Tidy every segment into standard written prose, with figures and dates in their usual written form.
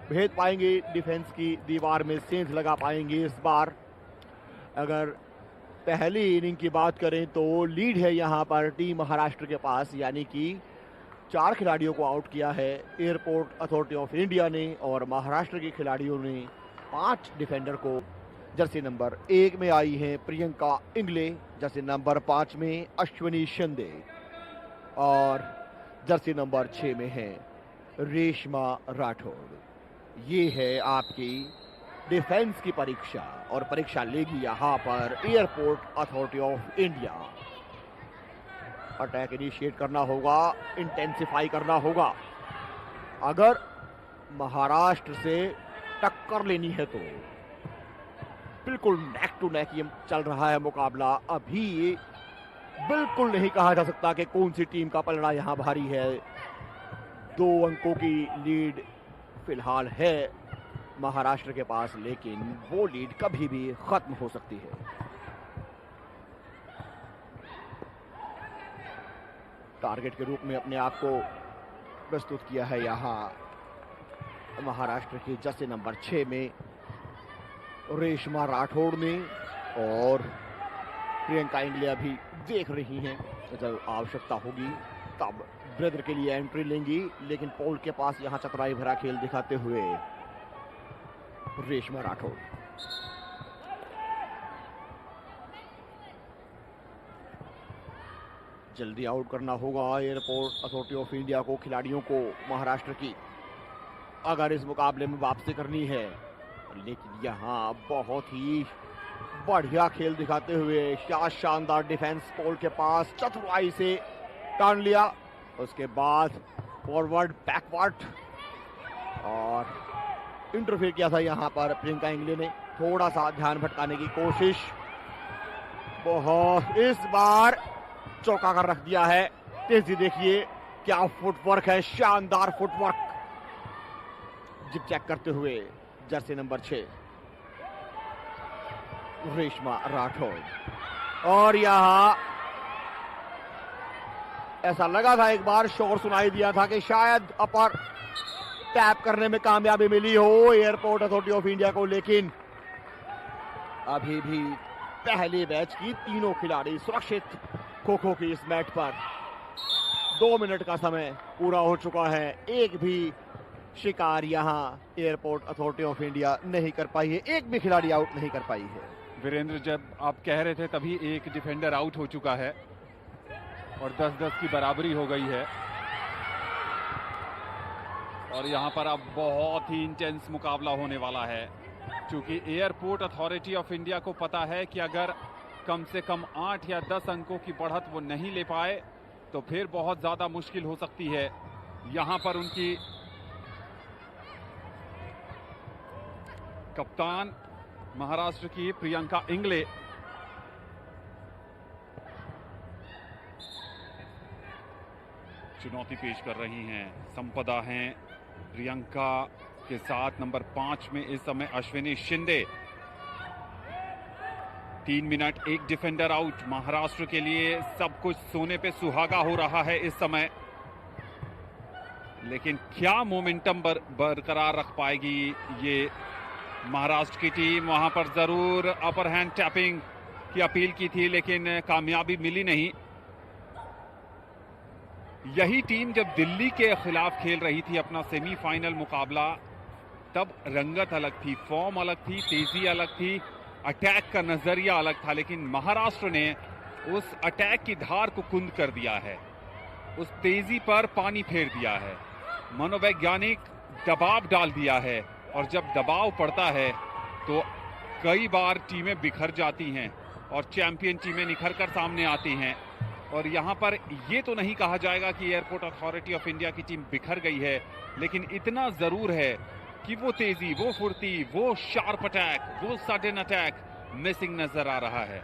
भेद पाएंगे, डिफेंस की दीवार में सेंध लगा पाएंगे इस बार। अगर पहली इनिंग की बात करें तो लीड है यहाँ पर टीम महाराष्ट्र के पास, यानी कि 4 खिलाड़ियों को आउट किया है एयरपोर्ट अथॉरिटी ऑफ इंडिया ने, और महाराष्ट्र के खिलाड़ियों ने 5 डिफेंडर को। जर्सी नंबर 1 में आई हैं प्रियंका इंगले, जर्सी नंबर 5 में अश्विनी शिंदे, और जर्सी नंबर 6 में है रेशमा राठौड़। ये है आपकी डिफेंस की परीक्षा, और परीक्षा लेगी यहां पर airport authority of India. Attack initiate करना होगा, इंटेंसिफाई करना होगा। अगर महाराष्ट्र से टक्कर लेनी है तो बिल्कुल नेक टू नेक ये चल रहा है मुकाबला। अभी ये बिल्कुल नहीं कहा जा सकता कि कौन सी टीम का पलड़ा यहां भारी है। 2 अंकों की लीड फिलहाल है महाराष्ट्र के पास, लेकिन वो लीड कभी भी खत्म हो सकती है। टारगेट के रूप में अपने आप को प्रस्तुत किया है यहां महाराष्ट्र की जर्सी नंबर 6 में रेशमा राठौड़ ने, और प्रियंका इंगले अभी देख रही हैं, जब आवश्यकता होगी तब ब्रदर के लिए एंट्री लेंगी। लेकिन पोल के पास यहां चतुराई भरा खेल दिखाते हुए रेशमा राठौड़। जल्दी आउट करना होगा एयरपोर्ट अथॉरिटी ऑफ इंडिया को, खिलाड़ियों को महाराष्ट्र की, अगर इस मुकाबले में वापसी करनी है। लेकिन यहां बहुत ही बढ़िया खेल दिखाते हुए शानदार डिफेंस पोल के पास चतुराई से टान लिया, उसके बाद फॉरवर्ड बैकवर्ड, और इंटरफेयर किया था यहां पर प्रियंका इंगले ने। थोड़ा सा ध्यान भटकाने की कोशिश, बहुत इस बार चौका कर रख दिया है। तेजी देखिए क्या फुटवर्क है, शानदार फुटवर्क। जिप चेक करते हुए जर्सी नंबर 6 रेशमा राठौड़, और यहां ऐसा लगा था, एक बार शोर सुनाई दिया था कि शायद अपर टैप करने में कामयाबी मिली हो एयरपोर्ट अथॉरिटी ऑफ इंडिया को, लेकिन अभी भी पहले बैच की तीनों खिलाड़ी सुरक्षित खो खो की इस मैच पर। 2 मिनट का समय पूरा हो चुका है, एक भी शिकार यहां एयरपोर्ट अथॉरिटी ऑफ इंडिया नहीं कर पाई है, एक भी खिलाड़ी आउट नहीं कर पाई है। वीरेंद्र, जब आप कह रहे थे तभी एक डिफेंडर आउट हो चुका है और 10-10 की बराबरी हो गई है, और यहां पर अब बहुत ही इंटेंस मुकाबला होने वाला है, क्योंकि एयरपोर्ट अथॉरिटी ऑफ इंडिया को पता है कि अगर कम से कम 8 या 10 अंकों की बढ़त वो नहीं ले पाए तो फिर बहुत ज्यादा मुश्किल हो सकती है। यहां पर उनकी कप्तान महाराष्ट्र की प्रियंका इंगले चुनौती पेश कर रही हैं। संपदा हैं प्रियंका के साथ, नंबर 5 में इस समय अश्विनी शिंदे। 3 मिनट, एक डिफेंडर आउट। महाराष्ट्र के लिए सब कुछ सोने पे सुहागा हो रहा है इस समय, लेकिन क्या मोमेंटम बरकरार रख पाएगी ये महाराष्ट्र की टीम। वहां पर जरूर अपर हैंड टैपिंग की अपील की थी, लेकिन कामयाबी मिली नहीं। यही टीम जब दिल्ली के खिलाफ खेल रही थी अपना सेमीफाइनल मुकाबला, तब रंगत अलग थी, फॉर्म अलग थी, तेजी अलग थी, अटैक का नजरिया अलग था। लेकिन महाराष्ट्र ने उस अटैक की धार को कुंद कर दिया है, उस तेजी पर पानी फेर दिया है, मनोवैज्ञानिक दबाव डाल दिया है, और जब दबाव पड़ता है तो कई बार टीमें बिखर जाती हैं और चैंपियन टीमें निखर कर सामने आती हैं। और यहां पर ये तो नहीं कहा जाएगा कि एयरपोर्ट अथॉरिटी ऑफ इंडिया की टीम बिखर गई है, लेकिन इतना जरूर है कि वो तेजी, वो फुर्ती, वो शार्प अटैक, वो सडन अटैक मिसिंग नजर आ रहा है।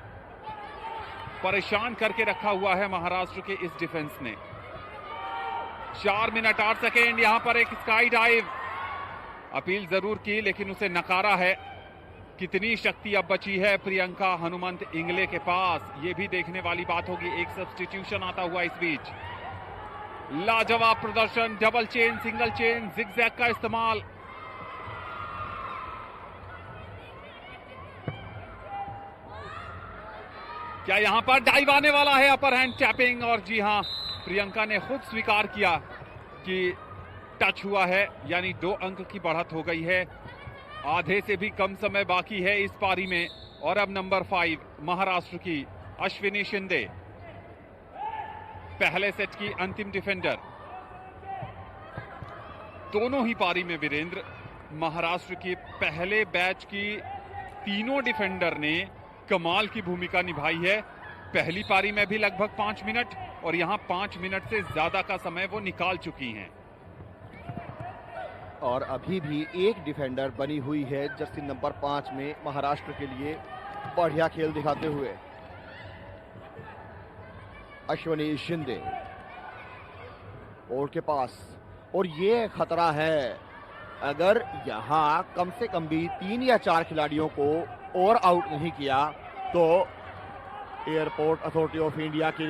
परेशान करके रखा हुआ है महाराष्ट्र के इस डिफेंस ने। 4 मिनट 8 सेकेंड। यहां पर एक स्काई डाइव अपील जरूर की, लेकिन उसे नकारा है। कितनी शक्ति अब बची है प्रियंका हनुमंत इंगले के पास, ये भी देखने वाली बात होगी। एक सब्स्टिट्यूशन आता हुआ इस बीच। लाजवाब प्रदर्शन, double chain, single chain, zigzag का इस्तेमाल। क्या यहाँ पर डाइव आने वाला है? अपर हैंड टैपिंग, और जी हाँ, प्रियंका ने खुद स्वीकार किया कि टच हुआ है, यानी 2 अंक की बढ़त हो गई है। आधे से भी कम समय बाकी है इस पारी में। और अब नंबर 5 महाराष्ट्र की अश्विनी शिंदे, पहले सेट की अंतिम डिफेंडर। दोनों ही पारी में वीरेंद्र, महाराष्ट्र के पहले बैच की तीनों डिफेंडर ने कमाल की भूमिका निभाई है। पहली पारी में भी लगभग 5 मिनट, और यहां 5 मिनट से ज्यादा का समय वो निकाल चुकी हैं। और अभी भी एक डिफेंडर बनी हुई है जर्सी नंबर 5 में महाराष्ट्र के लिए, बढ़िया खेल दिखाते हुए अश्विनी शिंदे कोर्ट के पास। और ये खतरा है, अगर यहां कम से कम भी 3 या 4 खिलाड़ियों को और आउट नहीं किया तो एयरपोर्ट अथॉरिटी ऑफ इंडिया के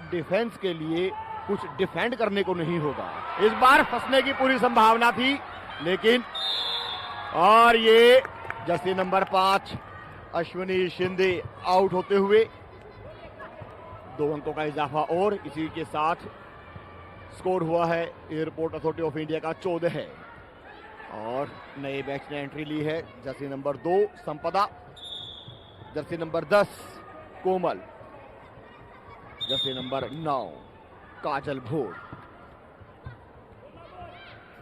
डिफेंस के लिए कुछ डिफेंड करने को नहीं होगा। इस बार फंसने की पूरी संभावना थी, लेकिन और ये Jersey number 5 Ashwini Shinde out होते हुए 2 अंकों का इजाफा, और इसी के साथ स्कोर हुआ है एयरपोर्ट अथॉरिटी ऑफ इंडिया का 14 है। और नए बैच ने एंट्री ली है। जर्सी नंबर 2 संपदा, जर्सी नंबर 10 कोमल, जर्सी नंबर 9 काजल भोर।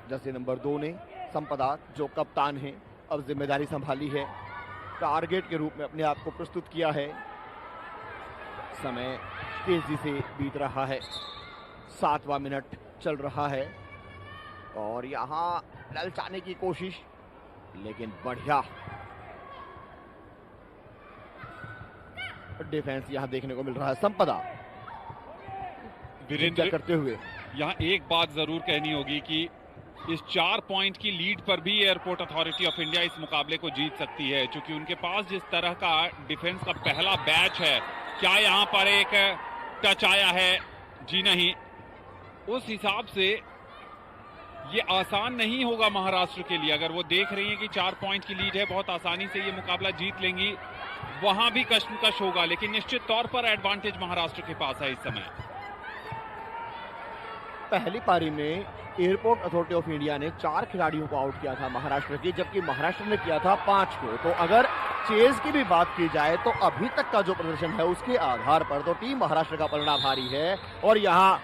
जर्सी नंबर 2 ने संपदा, जो कप्तान है, अब जिम्मेदारी संभाली है, टारगेट के रूप में अपने आप को प्रस्तुत किया है। समय तेजी से बीत रहा है, 7वां मिनट चल रहा है, और यहां ललचाने की कोशिश, लेकिन बढ़िया डिफेंस यहां देखने को मिल रहा है। संपदा वीरेंद्र करते हुए यहाँ एक बात जरूर कहनी होगी कि इस 4 पॉइंट की लीड पर भी एयरपोर्ट अथॉरिटी ऑफ इंडिया इस मुकाबले को जीत सकती है, क्योंकि उनके पास जिस तरह का डिफेंस का पहला बैच है। क्या यहाँ पर एक टच आया है? जी नहीं। उस हिसाब से ये आसान नहीं होगा महाराष्ट्र के लिए। अगर वो देख रही है कि 4 पॉइंट की लीड है, बहुत आसानी से ये मुकाबला जीत लेंगी, वहां भी कशमकश होगा, लेकिन निश्चित तौर पर एडवांटेज महाराष्ट्र के पास है इस समय। पहली पारी में एयरपोर्ट अथॉरिटी ऑफ इंडिया ने 4 खिलाड़ियों को आउट किया था महाराष्ट्र की, जबकि महाराष्ट्र ने किया था 5 को। तो अगर चेज की भी बात की जाए तो अभी तक का जो प्रदर्शन है उसके आधार पर तो टीम महाराष्ट्र का पलड़ा भारी है। और यहाँ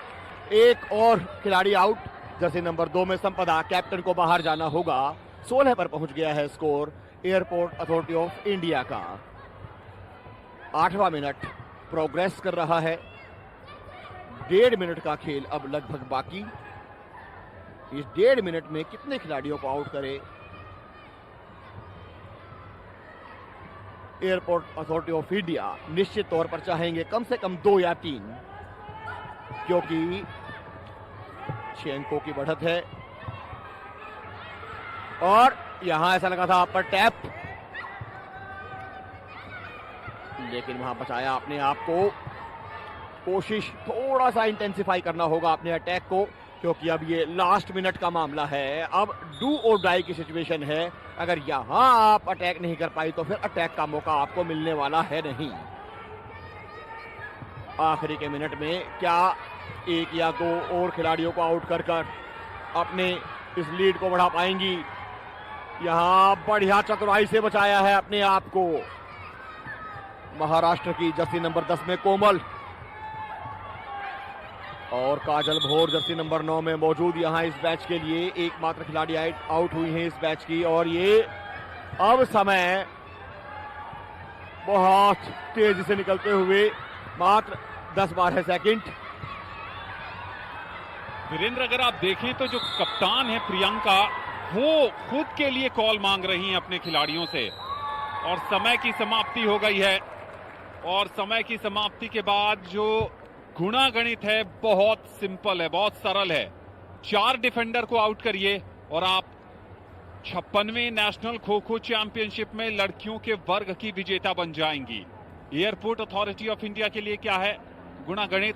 एक और खिलाड़ी आउट, जैसे नंबर 2 में संपदा, कैप्टन को बाहर जाना होगा। 16 पर पहुंच गया है score airport authority of India का। 8वां मिनट प्रोग्रेस कर रहा है। 1.5 मिनट का खेल अब लगभग बाकी। इस 1.5 मिनट में कितने खिलाड़ियों को आउट करे एयरपोर्ट अथॉरिटी ऑफ इंडिया? निश्चित तौर पर चाहेंगे कम से कम 2 या 3, क्योंकि 6 अंकों की बढ़त है। और यहां ऐसा लगा था अपर टैप, लेकिन वहां बचाया अपने आप को। कोशिश थोड़ा सा इंटेंसिफाई करना होगा अपने अटैक को, क्योंकि अब ये लास्ट मिनट का मामला है। अब डू और डाई की सिचुएशन है। अगर यहां आप अटैक नहीं कर पाई तो फिर अटैक का मौका आपको मिलने वाला है नहीं। आखिरी के मिनट में क्या 1 या 2 और खिलाड़ियों को आउट कर अपने इस लीड को बढ़ा पाएंगी? यहां बढ़िया चतुराई से बचाया है अपने आप को महाराष्ट्र की जर्सी नंबर 10 में कोमल, और काजल भोर जर्सी नंबर 9 में मौजूद यहां इस बैच के लिए एकमात्र खिलाड़ी आउट हुई हैं इस बैच की। और ये अब समय बहुत तेजी से निकलते हुए मात्र 10-12 सेकंड। वीरेंद्र, अगर आप देखें तो जो कप्तान है प्रियंका, वो खुद के लिए कॉल मांग रही हैं अपने खिलाड़ियों से, और समय की समाप्ति हो गई है। और समय की समाप्ति के बाद जो गुणा गणित है बहुत सिंपल है, बहुत सरल है। 4 डिफेंडर को आउट करिए और आप 56वें नेशनल खो खो चैंपियनशिप में लड़कियों के वर्ग की विजेता बन जाएंगी। एयरपोर्ट अथॉरिटी ऑफ इंडिया के लिए क्या है गुणा गणित?